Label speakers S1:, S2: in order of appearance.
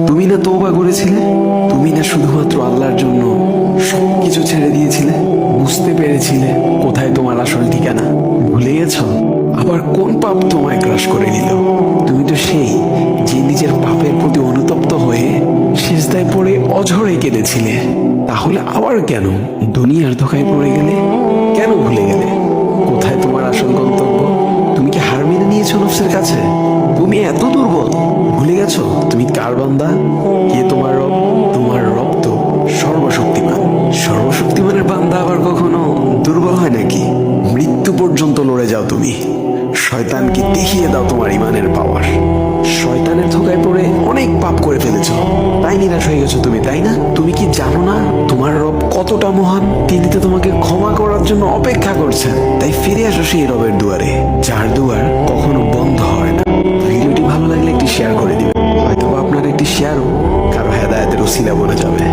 S1: তুমি না তওবা করেছিলে? তুমি না শুধুমাত্র আল্লাহর জন্য সবকিছু ছেড়ে দিয়েছিলে? বুঝতে পেরেছিলে কোথায় তোমার আসল ঠিকানা? ভুলে গেছো? আবার কোন পাপ তোমায় গ্রাস করে নিল? তুমি তো সেই যে নিজের পাপের প্রতি অনুতপ্ত হয়ে সিজদায় পড়ে অঝরে কেঁদেছিলে। তাহলে আবার কেন দুনিয়ার ধোঁকায় পড়ে গেলে? কেন ভুলে গেলে কোথায় তোমার আসল গন্তব্য? তুমি কি হার মেনে নিয়েছো নফসের কাছে? তুমি এত দুর্বল, ভুলে গেছো তুমি কার বান্দা? কে তোমার রব? তোমার রব তো সর্বশক্তিমান। সর্বশক্তিমানের বান্দা আবার কখনো দুর্বল হয় নাকি? মৃত্যু পর্যন্ত লড়ে যাও তুমি। শয়তানকে দেখিয়ে দাও তোমার ইমানের পাওয়ার। শয়তানের ধোকায় পড়ে অনেক পাপ করে ফেলেছো, তাই নিরাশ হয়ে গেছো তুমি, তাই না? তুমি কি জানো না তোমার রব কতটা মহান? তিনি তো তোমাকে ক্ষমা করার জন্য অপেক্ষা করছেন। তাই ফিরে আসো সেই রবের দুয়ারে, যার দুয়ার কখনো বন্ধ হয় না। ভিডিওটি ভালো লাগলে একটি শেয়ার করে দিবেন, হয়তো আপনার একটি শেয়ারও কারো হেদায়েতের উসিলা বনে যাবে।